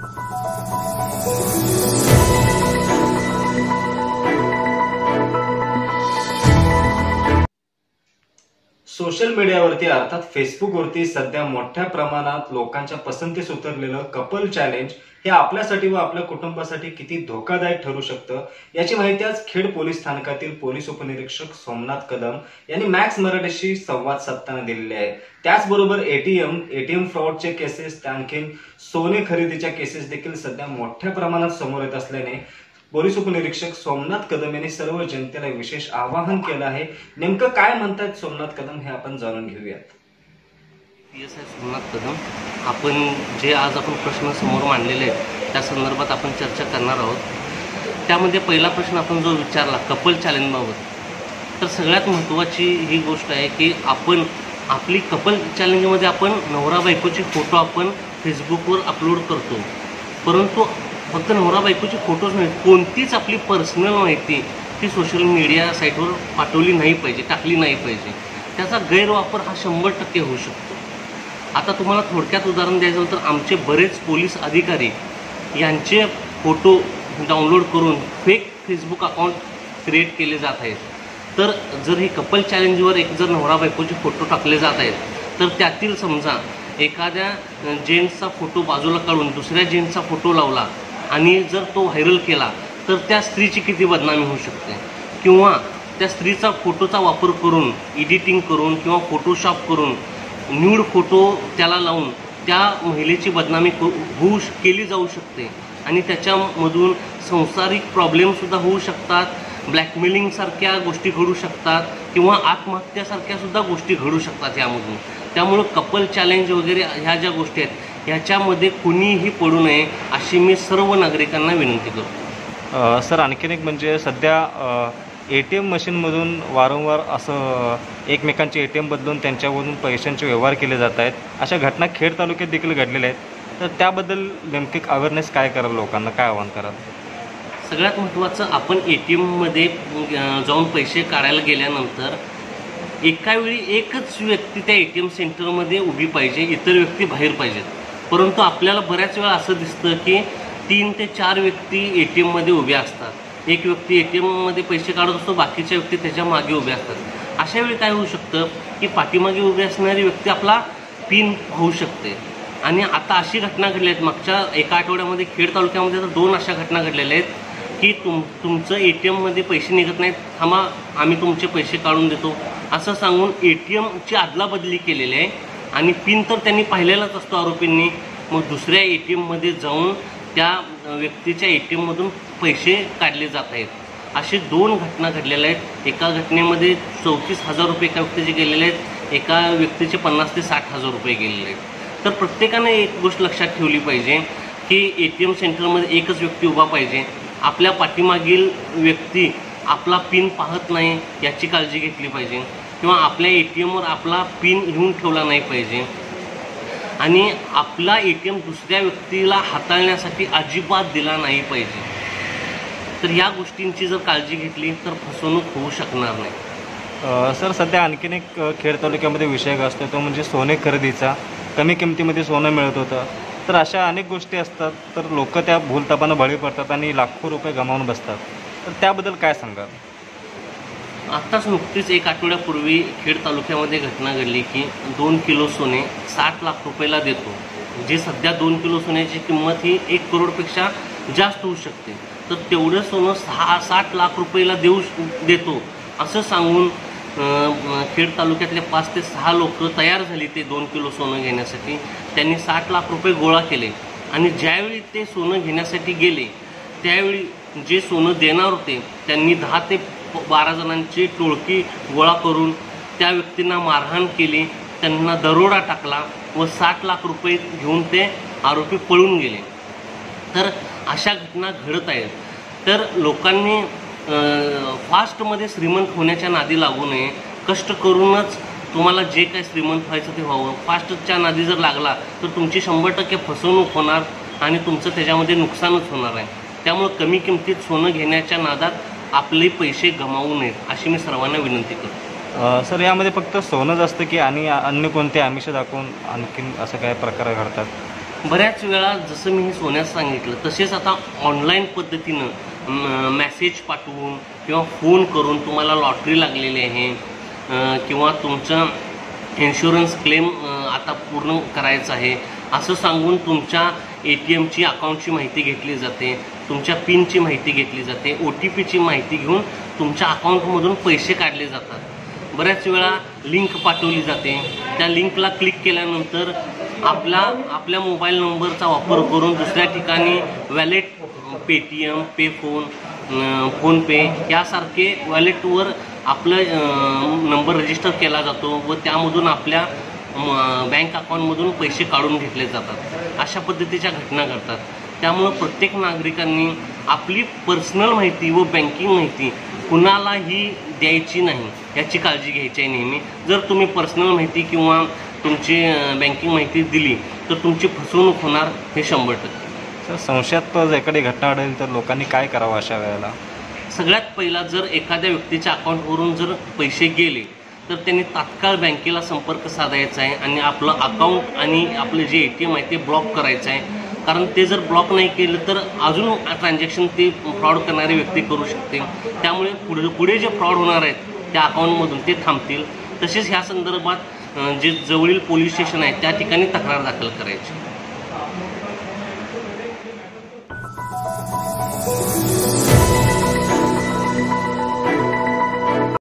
Social मीडियावरती अर्थात फेसबुकवरती सध्या मोठ्या प्रमाणात लोकांच्या पसंतीस उतरलेलं कपल चॅलेंज हे आपल्यासाठी व आपल्या कुटुंबासाठी किती धोकादायक ठरू शकतं याची माहिती आज खेड पोलीस स्थानकातील पोलीस उपनिरीक्षक सोमनाथ कदम यांनी मॅक्स मराठीशी संवाद साधताना दिलेले आहे। त्याचबरोबर एटीएम फ्रॉडचे केसेस, आणखीन सोने खरेदीच्या केसेस देखील सध्या मोठ्या प्रमाणात समोर येत असल्याने पोलीस उपनिरीक्षक सोमनाथ कदम यांनी सर्व जनतेला विशेष आवाहन केलं आहे। नेमकं काय म्हणतात सोमनाथ कदम हे आपण जाणून घेऊयात। PSI सोमनाथ कदम, आपण जे आज आपण प्रश्न समोर मांडलेले आहेत त्या संदर्भात आपण चर्चा करणार आहोत। त्यामध्ये पहिला प्रश्न आपण जो विचारला कपल चॅलेंजबाबत, तर सगळ्यात महत्त्वाची ही गोष्ट आहे की आपण आपली कपल चॅलेंजमध्ये आपण नवरा बायकोचे फोटो आपण फेसबुकवर अपलोड करतो, परंतु फक्त नवरा बायकोचे फोटोज नाही, कोणतीच आपली पर्सनल माहिती ती सोशल मीडिया साईटवर पाठवली नाही पाहिजे, टाकली नाही पाहिजे। त्याचा गैरवापर हा 100% होऊ शकतो। आता तुम्हाला थोडक्यात उदाहरण द्यायचं तर आमचे बरेच पोलीस अधिकारी यांचे फोटो डाउनलोड करून फेक फेसबुक अकाउंट क्रिएट केले जात आहेत। तर जर हे कपल चॅलेंजवर जर नवरा बायकोचे फोटो टाकले जात आहेत तर त्यातील समजा एखाद्या जेंट्सचा फोटो बाजूला काढून दुसऱ्या जेंट्सचा फोटो लावला आणि जर तो व्हायरल केला तर त्या स्त्रीची किती बदनामी होऊ शकते, किंवा त्या स्त्रीचा फोटोचा वापर करून एडिटिंग करून किंवा फोटोशॉप करून न्यूड फोटो त्याला लावून त्या महिलेची बदनामी केली जाऊ शकते आणि त्याच्यामधून संसारिक प्रॉब्लेमसुद्धा होऊ शकतात, ब्लॅकमेलिंगसारख्या गोष्टी घडू शकतात किंवा आत्महत्यासारख्यासुद्धा गोष्टी घडू शकतात यामधून। त्यामुळं कपल चॅलेंज वगैरे ह्या ज्या गोष्टी आहेत ह्याच्यामध्ये कुणीही पडू नये अशी मी सर्व नागरिकांना विनंती करतो। सर, आणखीन एक म्हणजे सध्या ATM मशीनमधून वारंवार असं एकमेकांचे ATM बदलून त्यांच्यावरून पैशांचे व्यवहार केले जात आहेत, अशा घटना खेड तालुक्यात देखील घडलेल्या आहेत। तर त्याबद्दल नेमके अवेअरनेस काय कराल, लोकांना काय आवाहन कराल? सगळ्यात महत्त्वाचं, आपण ATMमध्ये जाऊन पैसे काढायला गेल्यानंतर एका वेळी एकच व्यक्ती त्या ATM सेंटरमध्ये उभी पाहिजे, इतर व्यक्ती बाहेर पाहिजेत। परंतु आपल्याला बऱ्याच वेळा असं दिसतं की 3 ते 4 व्यक्ती ATMमध्ये उभ्या असतात, एक व्यक्ती ATMमध्ये पैसे काढत असतो, बाकीच्या व्यक्ती त्याच्या मागे उभ्या असतात। अशा वेळी काय होऊ शकतं की पाठीमागे उभी असणारी व्यक्ती आपला पिन होऊ शकते। आणि आता अशी घटना घडल्या आहेत, मागच्या एका आठवड्यामध्ये खेड तालुक्यामध्ये तर 2 अशा घटना घडलेल्या आहेत की तुमचं ATMमध्ये पैसे निघत नाहीत, थांबा आम्ही तुमचे पैसे काढून देतो असं सांगून ATMची अदलाबदली केलेली आहे आणि पिन तर त्यांनी पाहिलेलाच असतो आरोपींनी। मग दुसऱ्या ATMमध्ये जाऊन त्या व्यक्तीच्या ATMमधून पैसे काढले जात आहेत। असे 2 घटना घडलेल्या आहेत। एका घटनेमध्ये 34,000 रुपये एका व्यक्तीचे गेलेले आहेत, एका व्यक्तीचे 50,000 ते 60,000 रुपये गेलेले आहेत। तर प्रत्येकाने एक गोष्ट लक्षात ठेवली पाहिजे की ATM सेंटरमध्ये एकच व्यक्ती उभा पाहिजे, आपल्या पाठीमागील व्यक्ती आपला पिन पाहत नाही याची काळजी घेतली पाहिजे, किंवा आपल्या ATMवर आपला पिन घेऊन ठेवला नाही पाहिजे, आणि आपला ATM दुसऱ्या व्यक्तीला हाताळण्यासाठी अजिबात दिला नाही पाहिजे। तर या गोष्टींची जर काळजी घेतली तर फसवणूक होऊ शकणार नाही। सर, सध्या आणखीन एक खेड तालुक्यामध्ये विषय असतो तो म्हणजे सोने खरेदीचा। कमी किमतीमध्ये सोनं मिळत होतं, तर अशा अनेक गोष्टी असतात, तर लोक त्या भूलथापानं बळी पडतात आणि लाखो रुपये गमावून बसतात। तर त्याबद्दल काय सांगाल? आत्ताच नुकतीच एक आठवड्यापूर्वी खेड तालुक्यामध्ये घटना घडली की 2 किलो सोने 60 लाख रुपयाला देतो, जे सध्या 2 किलो सोन्याची किंमत ही 1 करोडपेक्षा जास्त होऊ शकते। तर तेवढं सोनं 60 लाख रुपयाला देतो असं सांगून खेड तालुक्यातले 5 ते 6 लोक तयार झाली ते 2 किलो सोनं घेण्यासाठी। त्यांनी 60 लाख रुपये गोळा केले आणि ज्यावेळी ते सोनं घेण्यासाठी गेले त्यावेळी जे सोनं देणार होते त्यांनी 10 ते 12 जणांची टोळकी गोळा करून त्या व्यक्तींना मारहाण केली, त्यांना दरोडा टाकला व 60 लाख रुपये घेऊन ते आरोपी पळून गेले। तर अशा घटना घडत आहेत। तर लोकांनी फास्टमध्ये श्रीमंत होण्याच्या नादी लागू नये, कष्ट करूनच तुम्हाला जे काही श्रीमंत व्हायचं ते व्हावं। फास्टच्या नादी जर लागला तर तुमची 100% फसवणूक होणार आणि तुमचं त्याच्यामध्ये नुकसानच होणार आहे। त्यामुळे कमी किमतीत सोनं घेण्याच्या नादात आपले पैसे गमावू नयेत अशी मी सर्वांना विनंती करतो। सर, यामध्ये फक्त सोनंच असतं की आणि अन्य कोणते आमिष दाखवून आणखीन असं काय प्रकार घडतात? बऱ्याच वेळा जसं मी हे सोन्यात सांगितलं तसेच आता ऑनलाईन पद्धतीनं मेसेज पाठवून किंवा फोन करून तुम्हाला लॉटरी लागलेली आहे किंवा तुमचं इन्शुरन्स क्लेम आता पूर्ण करायचं आहे असं सांगून तुमच्या ATMची अकाउंटची माहिती घेतली जाते, तुमच्या पिनची माहिती घेतली जाते, OTPची माहिती घेऊन तुमच्या अकाउंटमधून पैसे काढले जातात। बऱ्याच वेळा लिंक पाठवली जाते, त्या लिंकला क्लिक केल्यानंतर आपल्या मोबाईल नंबरचा वापर करून दुसऱ्या ठिकाणी वॅलेट, पेटीएम, पे फोनपे यासारखे वॅलेटवर आपलं नंबर रजिस्टर केला जातो व त्यामधून आपल्या बँक अकाउंटमधून पैसे काढून घेतले जातात। अशा पद्धतीच्या घटना घडतात। त्यामुळं प्रत्येक नागरिकांनी आपली पर्सनल माहिती व बँकिंग माहिती कुणालाही द्यायची नाही याची काळजी घ्यायची आहे नेहमी। जर तुम्ही पर्सनल माहिती किंवा तुमची बँकिंग माहिती दिली तर तुमची फसवणूक होणार हे 100%। संशयास्पद एखादी घटना आढळली तर लोकांनी काय करावं अशा वेळेला? सगळ्यात पहिला जर एखाद्या व्यक्तीच्या अकाउंटवरून जर पैसे गेले तर त्यांनी तात्काळ बँकेला संपर्क साधायचा आहे आणि आपलं अकाउंट आणि आपलं जे ATM आहे ते ब्लॉक करायचं आहे। कारण ते जर ब्लॉक नाही केलं तर अजून ट्रान्झॅक्शन ते फ्रॉड करणारी व्यक्ती करू शकते। त्यामुळे पुढे जे फ्रॉड होणार आहेत त्या अकाउंटमधून ते थांबतील। तसेच ह्या संदर्भात जे जवळील पोलीस स्टेशन आहे त्या ठिकाणी तक्रार दाखल करायची।